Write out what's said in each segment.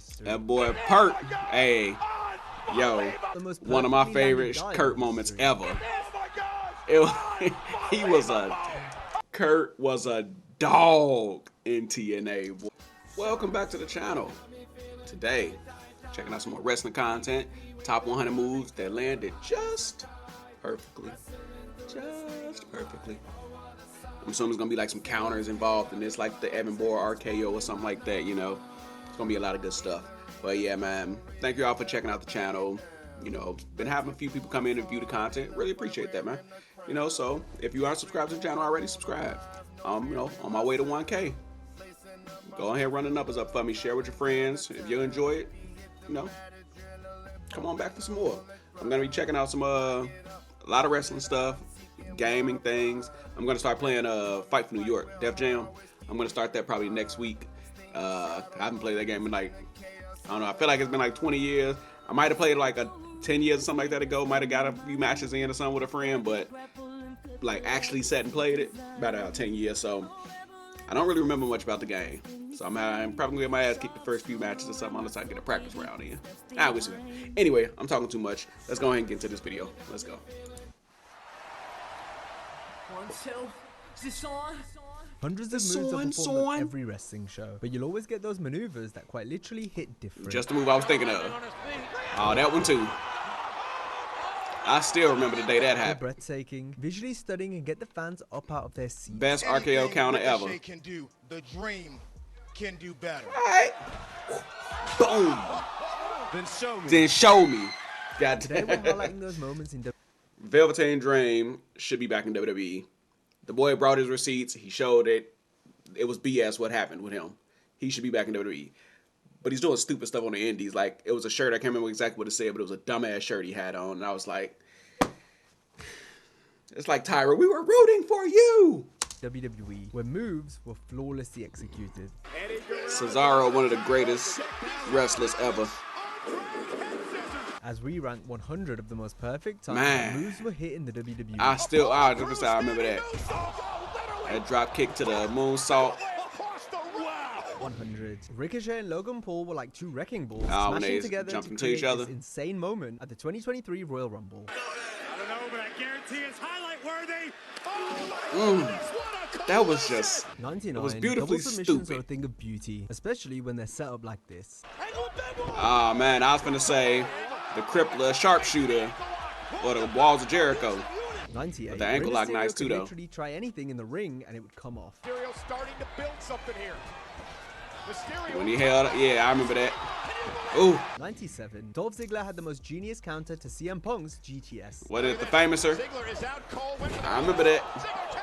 history. That boy Perk, hey, yo, one of my favorite Kurt moments ever. Kurt was a dog in TNA. Boy. Welcome back to the channel. Today, checking out some more wrestling content. Top 100 moves that landed just perfectly. Just perfectly. I'm assuming there's gonna be like some counters involved in this, like the Evan Bourne RKO or something like that, you know. It's gonna be a lot of good stuff. But yeah, man, thank you all for checking out the channel. You know, been having a few people come in and view the content. Really appreciate that, man. You know, so if you aren't subscribed to the channel already, subscribe. You know, on my way to 1K. Go ahead, run the numbers up for me. Share with your friends. If you enjoy it, you know, come on back for some more. I'm gonna be checking out some a lot of wrestling stuff, gaming things. I'm gonna start playing Fight for New York, Def Jam. I'm gonna start that probably next week. I haven't played that game in like, I don't know, I feel like it's been like 20 years. I might have played like 10 years or something like that ago. Might have got a few matches in or something with a friend, but like actually sat and played it about 10 years. So I don't really remember much about the game. So I'm probably gonna get my ass kicked the first few matches or something unless I get a practice round in. I wish. Anyway, I'm talking too much. Let's go ahead and get into this video. Let's go. 1, 2, is this on? Hundreds of moves are performed on every wrestling show, but you'll always get those maneuvers that quite literally hit different. Just the move I was thinking of. Oh, that one too. I still remember the day that happened. They're breathtaking, visually stunning, and get the fans up out of their seats. Best RKO counter ever. Can do, the dream can do better. All right. Boom. Then show me. God Today damn. we're highlighting those moments in Velveteen Dream should be back in WWE. The boy brought his receipts. He showed it. It was BS what happened with him. He should be back in WWE. But he's doing stupid stuff on the indies. Like, it was a shirt. I can't remember exactly what it said, but it was a dumbass shirt he had on. And I was like, it's like, Tyra, we were rooting for you. WWE, where moves were flawlessly executed. Cesaro, one of the greatest wrestlers ever. As we ranked 100 of the most perfect times Man. moves were hit in the WWE. I remember that. That drop kick to the moonsault. 100. Ricochet and Logan Paul were like two wrecking balls, when smashing they together jumped to into create each other. this insane moment at the 2023 Royal Rumble. I don't know, but I guarantee it's highlight worthy. That was just 99. It was beautifully double submissions stupid. are a thing of beauty, especially when they're set up like this. Oh man, I was gonna say the crippler sharpshooter or the walls of Jericho. 98. But the ankle Rey lock Mysterio nice could too, though. literally try anything in the ring and it would come off. Starting to build something here. When he held, yeah, I remember that. Ooh, 97. Dolph Ziggler had the most genius counter to CM Punk's GTS. what is the famouser? I remember that.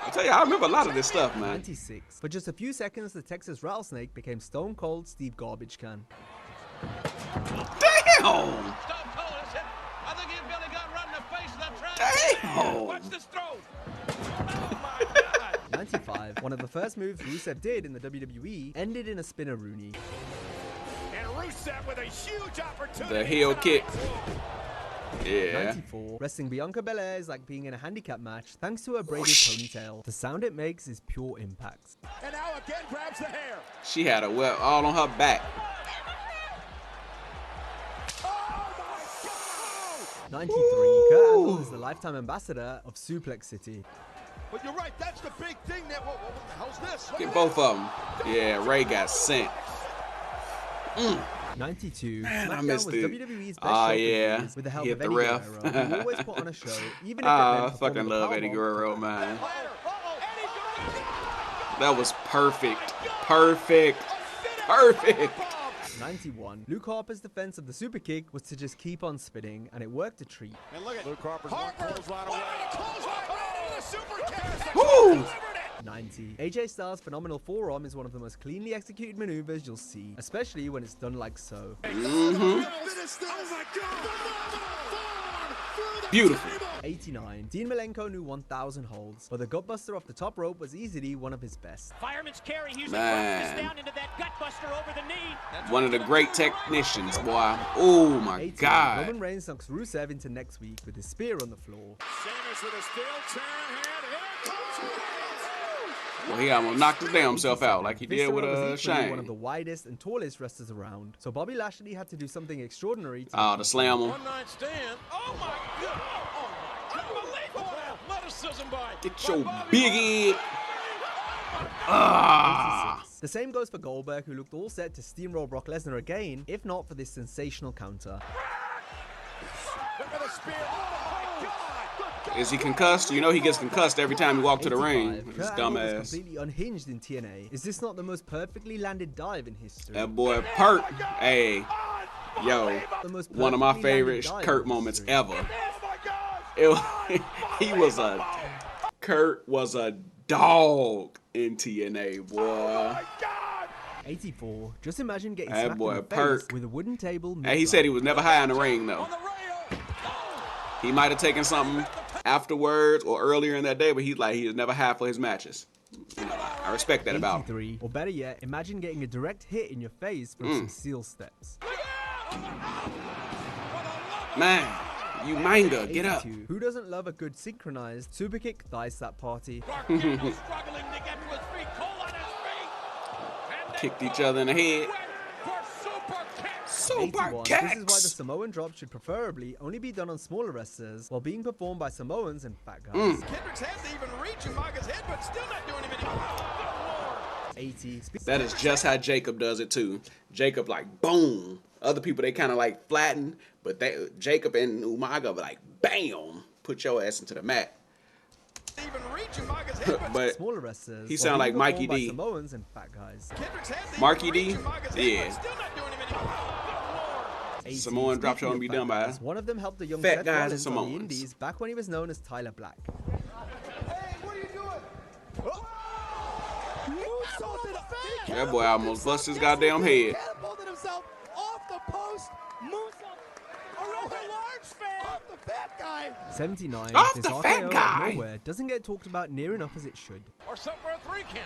I tell you, I remember a lot of this stuff, man. 96. For just a few seconds, the Texas Rattlesnake became Stone Cold Steve Garbage Can. Damn! Damn! Watch this throw. 95. One of the first moves Rusev did in the WWE ended in a spinner Rooney. And Rusev with a huge opportunity. The heel kick. Yeah. 94. Wrestling Bianca Belair is like being in a handicap match thanks to her braided ponytail. The sound it makes is pure impact. And now again grabs the hair. She had a web all on her back. 93. Kurt Angle is the lifetime ambassador of Suplex City. But you're right, that's the big thing that what the hell's this? Get both of them. Yeah, Ray got sent. 92. Man, I SmackDown missed was it. WWE's best show for Yeah. years with the help Hit of the Eddie ref. Guerrero, who always put on a show, even if it I meant fucking performing love the Eddie powerbomb. Guerrero, man. That was perfect. Perfect. Perfect. 91. Luke Harper's defense of the super kick was to just keep on spinning, and it worked a treat. And look at Luke Harper's clothesline away. Woo! 90. AJ Styles' phenomenal forearm is one of the most cleanly executed maneuvers you'll see, especially when it's done like so. Beautiful. 89. Dean Malenko knew 1,000 holds, but the gutbuster off the top rope was easily one of his best. Fireman's carry, he's Man. down into that gutbuster over the knee. One of the great technicians, boy. Oh my 18. God. Roman Reigns knocks Rusev into next week with his spear on the floor. Sheamus with a steel chair hand. Here comes Well, he almost knocked his damn self out like he did with Viscera was equally one of Shane. the widest and tallest wrestlers around, so Bobby Lashley had to do something extraordinary to Oh, the slam him. One night stand. Oh my God. Oh my God. Unbelievable athleticism by Get your Bobby big head. Ah. 86. The same goes for Goldberg, who looked all set to steamroll Brock Lesnar again, if not for this sensational counter. Look at the spear. Oh my God. Is he concussed? You know he gets concussed every time he walks to the 85. ring. His Kurt dumb Angle was ass. completely unhinged in TNA. Is this not the most perfectly landed dive in history? That boy Perk. Hey, yo, The most one of my perfectly landed favorite dive Kurt in moments history. ever. Oh my God. It was, he was a Kurt was a dog in TNA, boy. My God. 84. Just imagine getting That smacked boy in the face Perk. with a wooden table. And he said he was never high in the ring though. On the rail. He might have taken something afterwards or earlier in that day, but he was never high for his matches. You know, I respect that about him. 83. Or better yet, imagine getting a direct hit in your face from some seal steps. Man, you manga, get up. 82. Who doesn't love a good synchronized super kick thigh slap party? Mark Angle struggling to get to his feet. Cole on his feet. And they Kicked each other in the head. went for super kicks. Super 81. This is why the kicks. Samoan drop should preferably only be done on smaller wrestlers while being performed by Samoans and fat guys. Kendrick's had to even reach him Maga's head, but still not doing him any good. 80. That is just how Jacob does it too. Jacob like boom. Other people they kind of like flatten, but Jacob and Umaga like bam, put your ass into the mat. Even reach him Maga's head, but But Smaller wrestlers. He while sound being like Mikey performed by D. Samoans and fat guys. Kendrick's had to even Marky reach D? him Maga's head, Yeah. but still not doing him any good. 80. Samoan drop Speaking shot of be fat done by guys, one of them helped the young fat Seth guys and Rollins on the Samoans. Indies back when he was known as Tyler Black. Hey, what are you doing? That boy almost bust his goddamn head. Catapulted himself off the post. Moonsault around the large fan. Off the fat guy. 79. Off This the RKO fat out of guy. nowhere doesn't get talked about near enough as it should. Or some for a 3 count.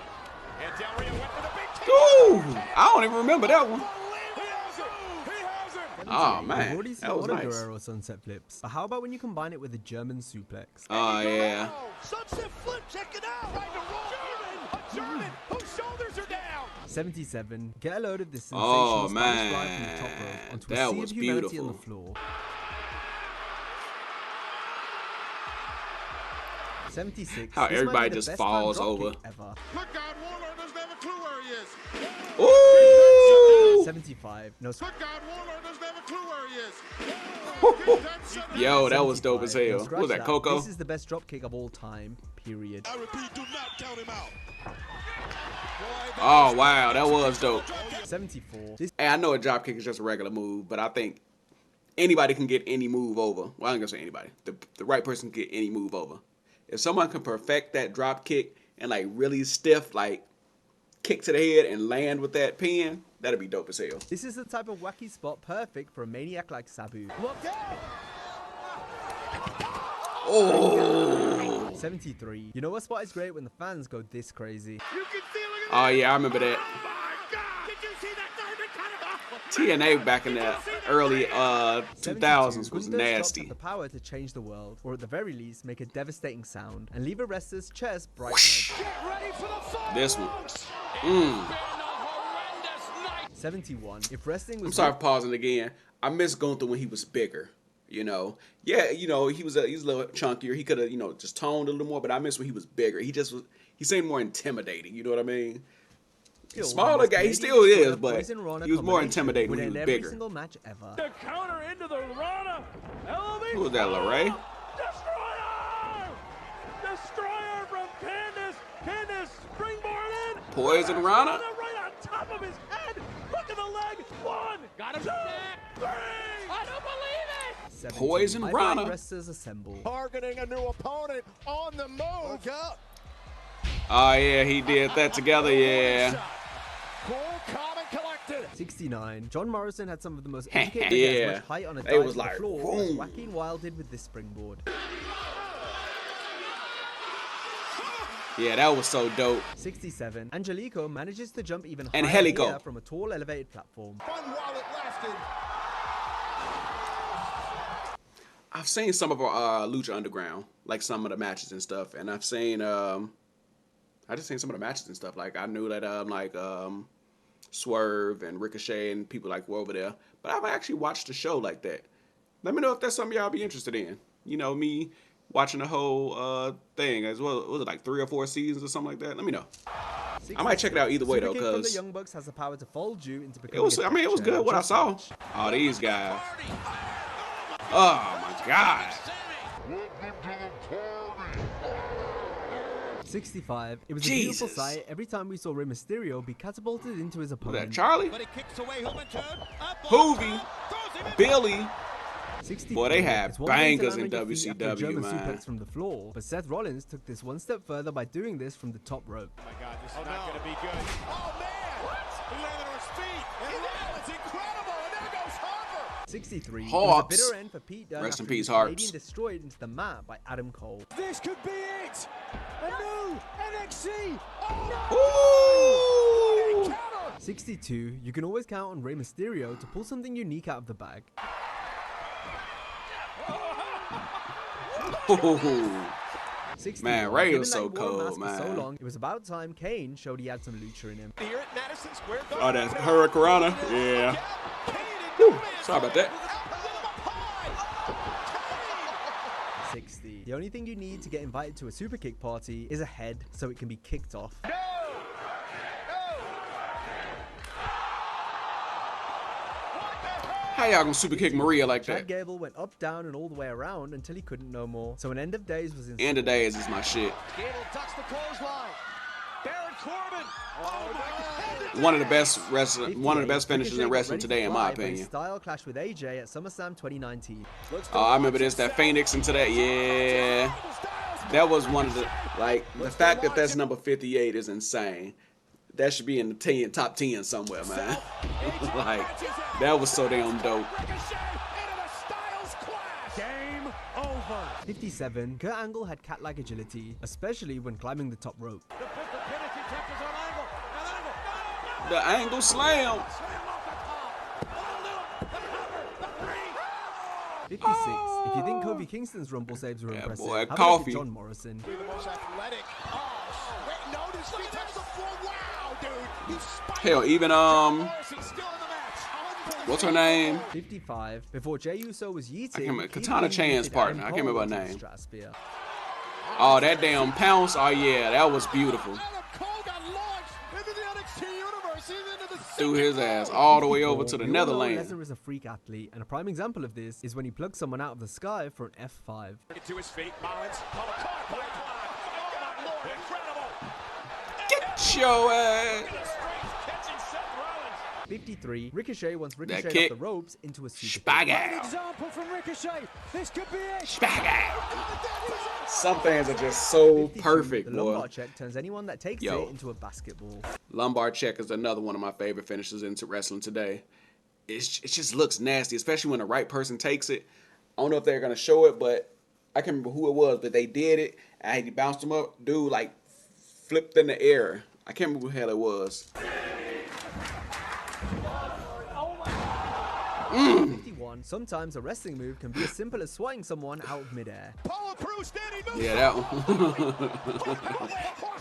And Del Rio went for the big kick. Ooh, I don't even remember that one. He has it. He has it. Oh We've man, already seen that was one of nice. Guerrero's sunset flips, but how about when you combine it with a German suplex? Oh yeah. Sunset flip. Check it out. Right to roll. A German whose shoulders are down. 77. Get a load of this Oh, sensational Spanish fly from the top man. rope onto That a sea was of humanity on beautiful. the floor. 76. How This might everybody be the just best falls time drop over. kick ever. Look out, Warlord doesn't have a clue where he is. Ooh. 75. No, Look out, Warlord doesn't have a clue where he is. Yo, that was dope as 75. No, hell. scratch What was that, Coco? This is the best drop kick of all time. Period. I repeat, do not count him out. Oh wow, that was dope. 74. This Hey, I know a drop kick is just a regular move, but I think anybody can get any move over. Well, I ain't gonna say anybody. The right person can get any move over. If someone can perfect that drop kick and like really stiff, like kick to the head and land with that pin, that'd be dope as hell. This is the type of wacky spot perfect for a maniac like Sabu. Look out. Oh. 73. You know what spot is great when the fans go this crazy? You can see, look at Oh yeah, I remember that. my God. Did you see that diamond cutter? TNA back in the early 2000s was Gundo's drops nasty. have the power to change the world, or at the very least, make a devastating sound, and leave a wrestler's chest bright red. Get ready for the fall. This one. Been a horrendous night. 71. If wrestling was I'm sorry for pausing again. I miss Gunther when he was bigger. You know, yeah, you know, he was a little chunkier. He could have, you know, just toned a little more. But I miss when he was bigger. He seemed more intimidating. You know what I mean? still Smaller one of the guy, he most still Canadian is, Twitter but Poison Rana he was more combination intimidating would when he end was every bigger. single match ever. The counter into the Rana. Elevate. Who was that, LeRae? Destroyer! Destroyer from Candace. Candace springboard in. Poison Rana? Right on top of his head. Look at the leg. 1. Got him. 2, 3. I don't believe it. 17. Poison I Rana. Fight Wrestlers assemble. Targeting a new opponent on the move. Look out. Oh yeah, he did that together. Yeah. Cool, calm, and collected. 69. John Morrison had some of the most educated Yeah. as much height on a They dive was to the like, floor boom. as Wacky and Wild did with this springboard. Yeah, that was so dope. 67. Angelico manages to jump even And higher Helico. here from a tall elevated platform. Fun while it lasted. I've seen some of our Lucha Underground, like some of the matches and stuff, and I've seen I just seen some of the matches and stuff. Like I knew that Swerve and Ricochet and people like were over there, but I've actually watched the show like that. Let me know if that's something y'all be interested in. You know, me watching the whole thing as well. Was it like 3 or 4 seasons or something like that? Let me know. I might check it out either way though, Super kick from the because Young Bucks has the power to fold you into it becoming was. I mean, it was good what I saw. Oh, these guys. Oh my God. 65. It was a Jesus. beautiful sight every time we saw Rey Mysterio be catapulted into his Was opponent. that Charlie? But he kicks away Hoovy, Billy. 63. Boy, they had It's one thing to bangers land in on your feet after a WCW, German man. suplex from the floor, but Seth Rollins took this one step further by doing this from the top rope. Oh my God, this is not going to be good. Oh man! What? He landed on his feet. And now it's incredible. And there goes Harper. 63. It was a Hawks. bitter end for Pete Dunne Rest in after he peace, was Harps. Canadian destroyed into the mat by Adam Cole. This could be it. A new NXT. Ooh. Counter. 62. You can always count on Rey Mysterio to pull something unique out of the bag. Ooh. 61. Man, Ray Given was that so he wore a cold, mask for so man. long, it was about time Kane showed he had some lucha in him. Here at Madison Square Garden. Oh, that's Hurricane. Yeah. Whew. Sorry about that. 60. The only thing you need to get invited to a super kick party is a head so it can be kicked off. How y'all gonna super kick Maria like Chad that? Gable went up, down, and all the way around until he couldn't no more. So an end of days was in. End of days is my shit. Gable ducks the clothesline. Baron Corbin. Oh my God. One of the best wrestling, one of the 58. best finishes in Ricochet got wrestling ready to today, in my fly, but his opinion. style clashed with AJ at SummerSlam 2019. Oh, I remember this, that Phoenix into that. Yeah, that was one of the, like, the fact that that's number 58 is insane. That should be in the top 10 somewhere, man. Like, that was so damn dope. Game over. 57. Kurt Angle had cat-like agility, especially when climbing the top rope. The angle slam. 56. If you think Kofi Kingston's Rumble saves were Yeah, impressive, boy, how about Coffee. John Morrison? The most athletic. Oh, wait, notice he touched the floor. Wow, dude. He spiked. Hell, even Morrison still in the match. what's her name? 55. Before Jey Uso was yeeting, remember, Keith Katana Lee Chan's yeeted partner. Adam I can't remember Cole her into the name. stratosphere. Oh, that damn pounce. Oh yeah, that was beautiful. Adam Cole got launched into the NXT universe. He's into the Threw his ass all the way over to the 54. We all know Netherlands. Lesnar is a freak athlete, and a prime example of this is when he plugs someone out of the sky for an F5. To his feet, Mullins. Oh, caught by Klein. Oh, my Lord, incredible. Get your ass. Catching Seth Rollins. 53. Ricochet once kick. ricocheted off the ropes into a super kick. Spaghetti. Example from Ricochet. This could be it. Spaghetti. Some things are just so 52. perfect, The boy. lumbar check turns anyone that takes Yo. it into a basketball. Lumbar check is another one of my favorite finishes into wrestling today. It just looks nasty, especially when the right person takes it. I don't know if they're gonna show it, but I can't remember who it was, but they did it, and he bounced him up. Dude, like, flipped in the air. I can't remember who the hell it was. 51. Sometimes a wrestling move can be as simple as swatting someone out of midair. Polo Crew standing move. Yeah, that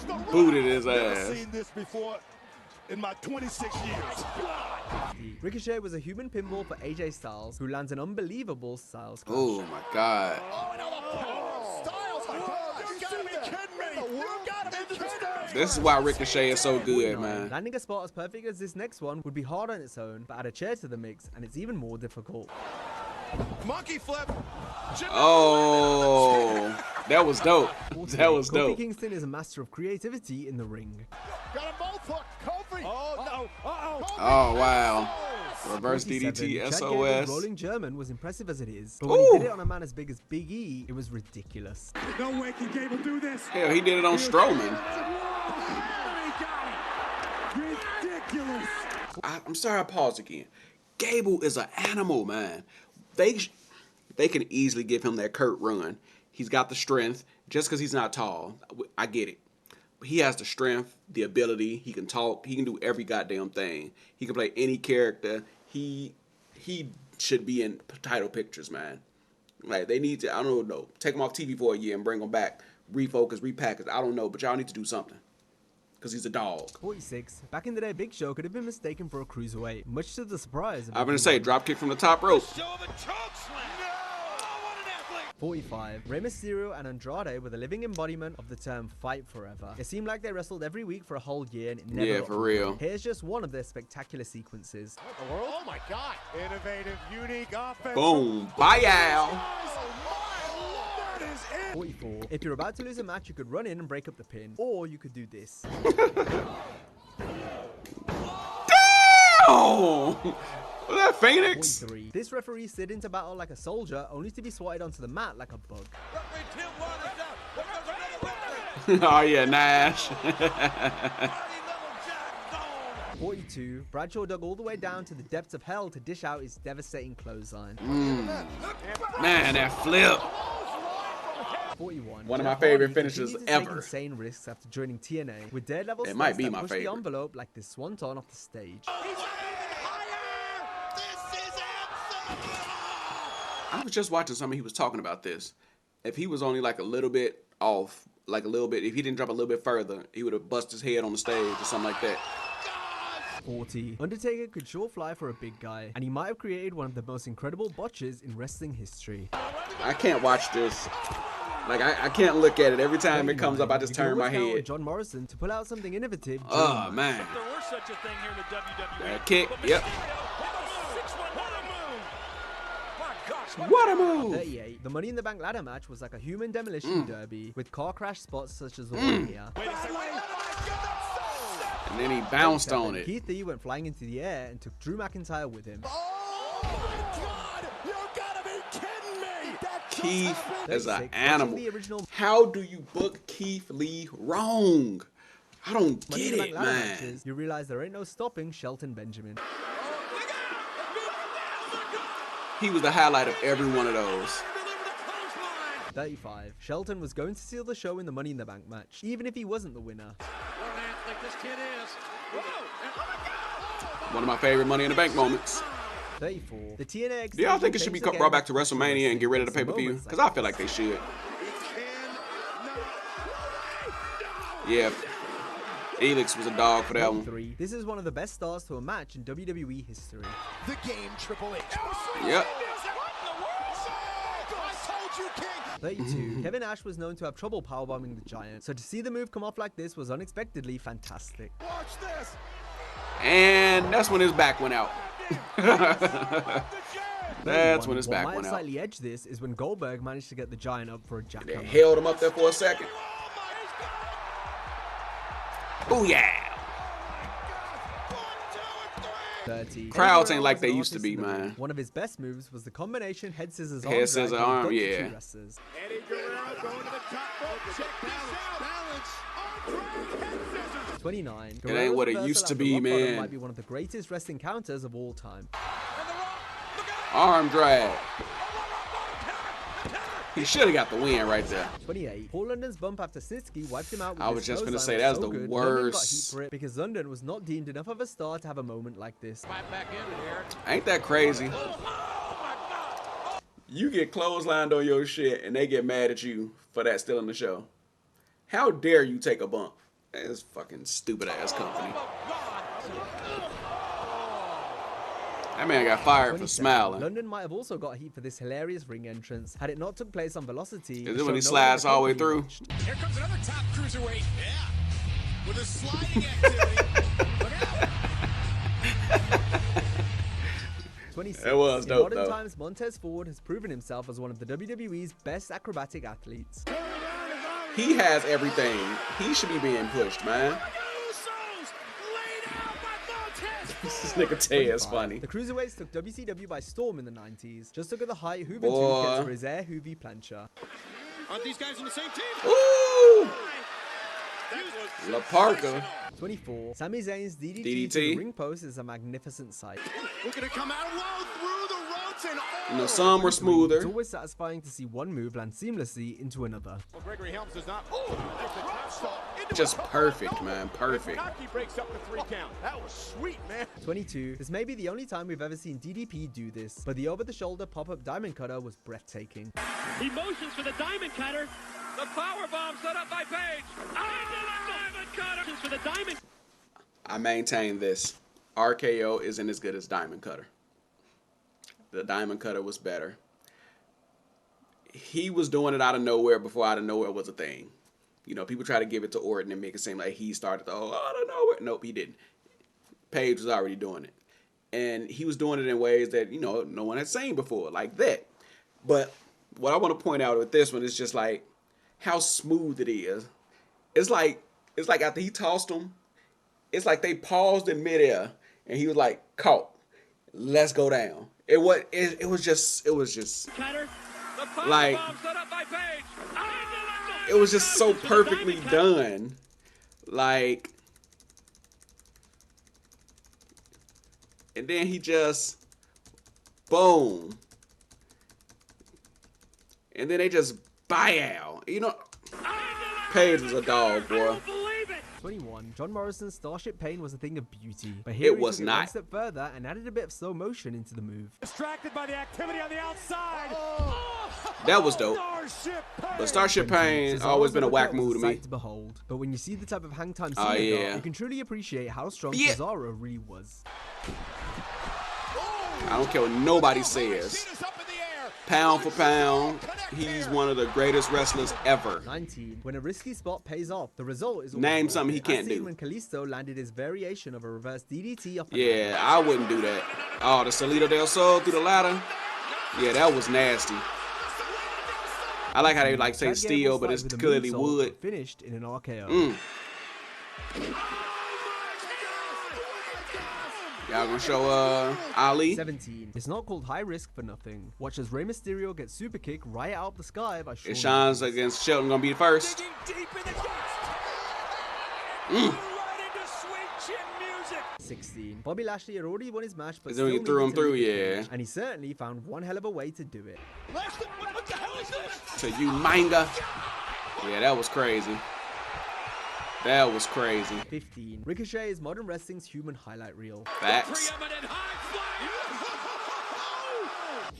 one. Booted his ass. Seen this before in my 26 years. Ricochet was a human pinball for AJ Styles, who lands an unbelievable Styles crash. Oh my God. Styles, you gotta be kidding me. You gotta be kidding me. This is why Ricochet is so good, man. Landing a spot as perfect as this next one would be hard on its own, but add a chair to the mix, and it's even more difficult. Monkey flip. Oh, that was dope. That was Kofi dope. Kingston is a master of creativity in the ring. Got them both hooked. Kofi. Oh, no. Uh-oh. Oh, wow. Reverse 47. DDT, Chad Gable's SOS. rolling German was impressive as it is, but when he did it on a man as big as Big E, it was ridiculous. No way can Gable do this. Hell, he did it on Strowman. Ridiculous. I'm sorry I paused again. Gable is an animal, man. They can easily give him that Kurt run. He's got the strength. Just because he's not tall, I get it. But he has the strength, the ability. He can talk. He can do every goddamn thing. He can play any character. He should be in title pictures, man. Like, they need to, I don't know, take him off TV for a year and bring him back. Refocus, repackage. I don't know, but y'all need to do something. because he's a dog. 46. Back in the day, Big Show could have been mistaken for a cruiserweight, much to the surprise of I'm going to say drop kick from the top rope. Show of a choke slam. Oh, what an athlete. 45. Rey Mysterio and Andrade were the living embodiment of the term fight forever. It seemed like they wrestled every week for a whole year and it never Yeah, got for boring. real. Here's just one of their spectacular sequences. The world? Oh my God. Innovative, unique offense. Boom. Bye, Al. That is it. 44. If you're about to lose a match, you could run in and break up the pin, or you could do this. Oh! Was that Phoenix? 43. This referee slid into battle like a soldier, only to be swatted onto the mat like a bug. Referee Tim Warner's out. There goes another referee. Oh, yeah, Nash. Party level jack zone. 42. Bradshaw dug all the way down to the depths of hell to dish out his devastating clothesline. Man, that flip. 41. One of my Jeff favorite Hardy finishes continued to take ever. insane risks after joining TNA with Daredevil It might stunts be that my pushed the favorite. envelope like this swanton off the stage. I was just watching something. He was talking about this. If he was only like a little bit off, like a little bit, if he didn't drop a little bit further, he would have busted his head on the stage or something like that. 40. Undertaker could sure fly for a big guy, and he might have created one of the most incredible botches in wrestling history. I can't watch this. Like, I can't look at it. Every time it comes up, I just You can turn my always count on head. John Morrison to pull out something innovative. during Oh, the match. man. There were such a thing here in the WWE. That kick, But yep. Mysterio hit a 619 move. My gosh. What a move. 38. The Money in the Bank ladder match was like a human demolition Mm. derby with car crash spots such as the one here. Wait a second. And then he bounced on 37. it. Keith Lee went flying into the air and took Drew McIntyre with him. Oh my God! You gotta be kidding me! That just Keith happened. is an 36. animal. Watching the original How do you book Keith Lee wrong? I don't Money get in the Bank it, ladder man. matches, you realize there ain't no stopping Shelton Benjamin. He was the highlight of every one of those. 35. Shelton was going to seal the show in the Money in the Bank match, even if he wasn't the winner. What an athlete this kid is. Whoa. One of my favorite Money in the Bank moments. 34. The TNA Do y'all think it should be brought back to WrestleMania and get rid of the pay-per-view? Because I feel like they should. Yeah. Elix was a dog for that one. 3. This is one of the best starts to a match in WWE history. The game, Triple H. Yep. I told you, King. 32. Kevin Nash was known to have trouble powerbombing the Giant, so to see the move come off like this was unexpectedly fantastic. Watch this. And that's when his back went out. That's 31. when his back What went might out. slightly edge this is when Goldberg managed to get the Giant up for a They jackhammer. held him up there for a second. Booyah! 30. Crowds Eddie ain't Guerrero like was they an used to artist be, in the ring. man. One of his best moves was the combination head scissors Head arm scissors drag that he arm, done to yeah. two wrestlers. Eddie Guerrero going to the top rope. Check this out. Balance. Head scissors. 29. ain't Guerrero's what it reversal used to after be, rock bottom man. Might be one of the greatest wrestling counters of all time. And the rope. Look out. Arm drag. He should have got the win right there. 28. Paul London's bump after Snitsky wiped him out with I his was just gonna clothesline say, that's so the good, London got heat worst. for it because London was not deemed enough of a star to have a moment like this. Right back into here. Ain't that crazy? You get clotheslined on your shit and they get mad at you for that still in the show. How dare you take a bump? That's fucking stupid ass company. That man got fired for 27. smiling. London might have also got heat for this hilarious ring entrance had it not took place on Velocity. Is the it when show he no slides one all the way had probably through? watched. Here comes another top cruiserweight. Yeah. With a sliding activity. Look out. 26. It was In dope, modern though. times, Montez Ford has proven himself as one of the WWE's best acrobatic athletes. He has everything. He should be being pushed, man. This nigga Tay is 25. funny. The Cruiserweights took WCW by storm in the 90s. Just look at the height Hooven Boy. gets for his air Hoovy plancher. Aren't these guys on the same team? Ooh! La Parka. 24. Sami Zayn's DDT, DDT. to the ring post is a magnificent sight. Look at it come out low through the ropes and You know, some were It's smoother. always satisfying to see one move land seamlessly into another. Well, Gregory Helms does not. Oh, there's the top stall. Just perfect, man. Perfect. Naki breaks up the 3 count. That was sweet, man. 22. This may be the only time we've ever seen DDP do this, but the over-the-shoulder pop-up diamond cutter was breathtaking. He motions for the diamond cutter. The power bomb set up by Page. Diamond cutter for the diamond. I maintain this. RKO isn't as good as Diamond Cutter. The Diamond Cutter was better. He was doing it out of nowhere before out of nowhere was a thing. You know, people try to give it to Orton and make it seem like he started the whole out of nowhere. Nope, he didn't. Page was already doing it. And he was doing it in ways that, you know, no one had seen before, like that. But what I want to point out with this one is just like how smooth it is. It's like after he tossed him, it's like they paused in midair and he was like, caught. Let's go down. It was just Cutter. The power like bomb set up by Page. it was just so perfectly done. Like, and then he just boom. And then they just buy out. You know, Page was a dog, boy. 21. John Morrison's Starship Pain was a thing of beauty, but It here he was took it not. one step further and added a bit of slow motion into the move. Distracted by the activity on the outside. That was dope. But Starship Pain always been a whack move move to me. To behold, but when you see the type of hang time Oh, Cena yeah. got, you can truly appreciate how strong Yeah. Cesaro really was. I don't care what nobody says. Pound for pound, he's one of the greatest wrestlers ever. 19. When a risky spot pays off, the result is always Name worth something he it. can't As seen do. when Kalisto landed his variation of a reverse DDT off the Yeah, I wouldn't do that. Oh, the Salito del Sol through the ladder. Yeah, that was nasty. I like how they like say That game steel, was but like it's with a clearly moonsault, wood. but finished in an RKO. Y'all gonna show Ali? 17. It's not called high risk for nothing. Watch as Rey Mysterio gets super kick right out of the sky by Shawn Is Sean's Michaels. against Shelton gonna be the first? Digging deep in the chest. Right into sweet chin music. 16. Bobby Lashley had already won his match, but Then still he threw him needed to through, leave the yeah. cage, and he certainly found one hell of a way to do it. Lashley, what the hell is this? To you, manga. Yeah, that was crazy. That was crazy. 15. Ricochet is modern wrestling's human highlight reel. Facts. Preeminent high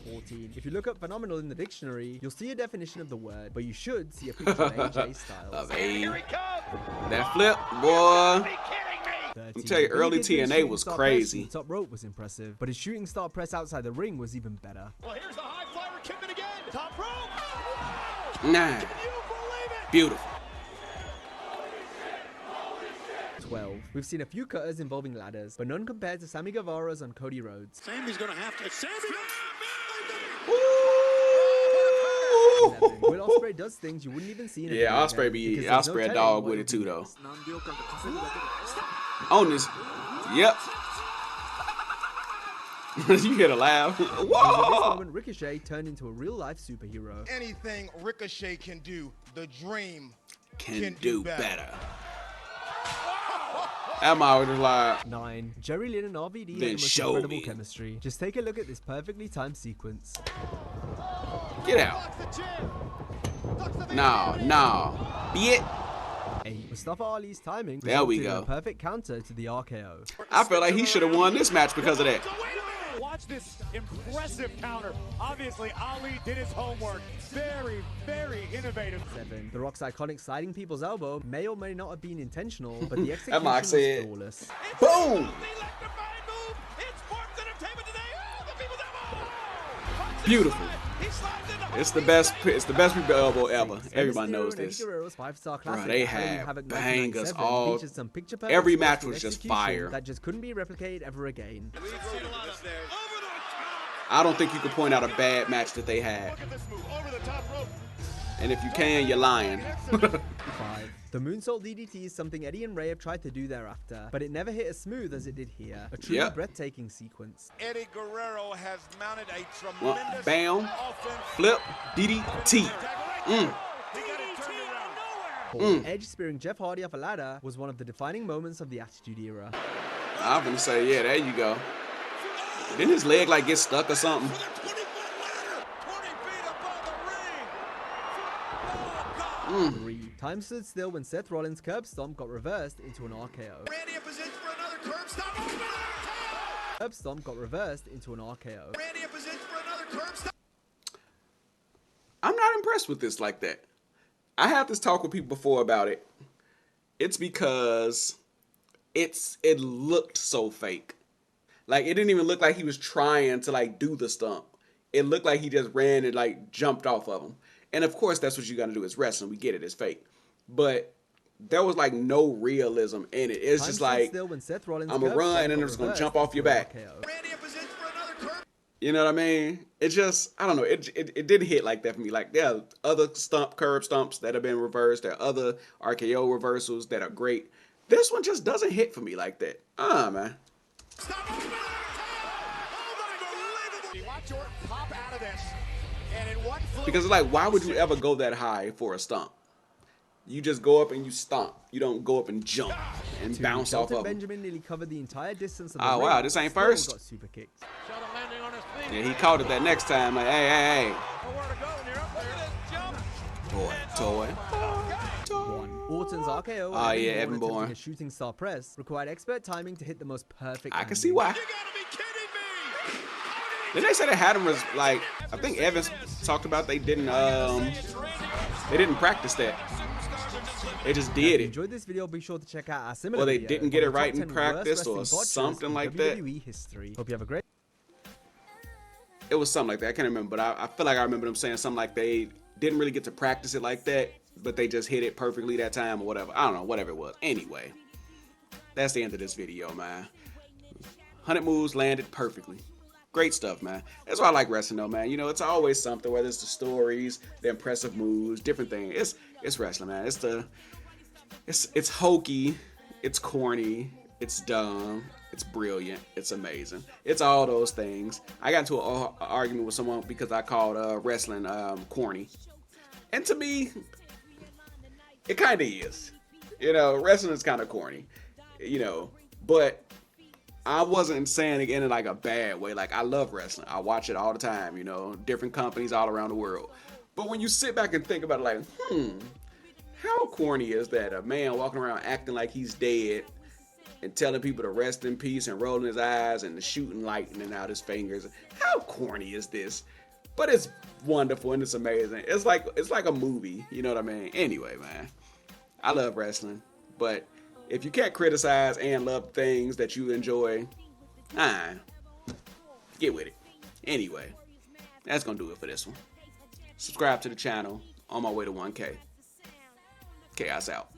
flyer. 14. If you look up phenomenal in the dictionary, you'll see a definition of the word, but you should see a picture of AJ Styles. Of A. Here he comes. That flip, boy. Be kidding me. 13. Let me tell you, early Billy Kidman's TNA shooting was star crazy. press from the top rope was impressive, but his shooting star press outside the ring was even better. Well, here's the high flyer Kidman again. Top rope. Nah. Can you believe it? Beautiful. 12. We've seen a few cutters involving ladders, but none compared to Sammy Guevara's on Cody Rhodes. Sammy's gonna have to. Sammy. 11. Will Ospreay does things you wouldn't even see in a Yeah, video Ospreay game, be because there's no Ospreay a telling dog what with it'll it too be though. next. On this. Yep. You get a laugh. At this Whoa! moment, Ricochet turned into a real-life superhero. Anything Ricochet can do, the Dream Can do better. That man was like, 9. Jerry Lynn and RVD had Then the most show incredible me. chemistry. Just take a look at this perfectly timed sequence. get out. No, no. Be it. 8. Mustafa Ali's timing There we resulted in go. a perfect counter to the RKO. I feel like he should have won this match because of that. Watch this impressive counter. Obviously, Ali did his homework. Very, very innovative. 7. The Rock's iconic sliding people's elbow may or may not have been intentional, but the execution Mark was said- flawless. Boom! Beautiful. It's the best people elbow ever. Everybody knows this. Bro, they had bangers all. Every match was just fire. That just couldn't be replicated ever again. I don't think you can point out a bad match that they had. And if you can, you're lying. 5. The moonsault DDT is something Eddie and Ray have tried to do thereafter, but it never hit as smooth as it did here. A truly Yep. breathtaking sequence. Eddie Guerrero has mounted a Well, tremendous bam, offense. flip, DDT. Edge spearing Jeff Hardy off a ladder was one of the defining moments of the Attitude Era. I'm gonna say, yeah, there you go. Didn't his leg like get stuck or something? 3. Time stood still when Seth Rollins' curb stomp got reversed into an RKO. Randy in position for another curb stop. Curb stomp got reversed into an RKO. Randy in position for another curb stop. I'm not impressed with this like that. I had this talk with people before about it. It's because it looked so fake. Like, it didn't even look like he was trying to, like, do the stump. It looked like he just ran and, like, jumped off of him. And, of course, that's what you got to do is wrestling. We get it. It's fake. But there was, like, no realism in it. It's just like, I'm going to run and I'm just going to jump off your back. You know what I mean? It just, I don't know. It didn't hit like that for me. Like, there are other curb stumps that have been reversed. There are other RKO reversals that are great. This one just doesn't hit for me like that. Man. Because it's like, why would you ever go that high for a stomp? You just go up and you stomp. You don't go up and jump and bounce off of him. Benjamin nearly covered the entire distance of the oh, wow, this ain't first? Got super kicked. Yeah, he caught it that next time. Like, hey. Toy. Orton's RKO. Oh, yeah, Evan Bourne. A shooting star press required expert timing to hit the most perfect. I can see why. Then they said they had him as, like, I think Evans talked about they didn't practice that. They just did it. If you enjoyed this video, be sure to check out our similar Or they video didn't get it on the right top in 10 practice worst or wrestling something botches like in that. WWE history. Hope you have a great. It was something like that. I can't remember, but I feel like I remember them saying something like they didn't really get to practice it like that, but they just hit it perfectly that time or whatever. I don't know, whatever it was. Anyway, that's the end of this video, man. 100 moves landed perfectly. Great stuff, man. That's why I like wrestling, though, man. You know, it's always something, whether it's the stories, the impressive moves, different things. It's wrestling, man. It's hokey, it's corny, it's dumb, it's brilliant, it's amazing. It's all those things. I got into an argument with someone because I called wrestling corny. And to me, it kind of is. You know, wrestling is kind of corny. You know, but I wasn't saying it in like a bad way. Like, I love wrestling. I watch it all the time, you know, different companies all around the world. But when you sit back and think about it, like, how corny is that? A man walking around acting like he's dead and telling people to rest in peace and rolling his eyes and shooting lightning out his fingers. How corny is this? But it's wonderful and it's amazing. It's like a movie, you know what I mean? Anyway, man, I love wrestling, but if you can't criticize and love things that you enjoy, get with it. Anyway, that's gonna do it for this one. Subscribe to the channel. On my way to 1K. Kaos out.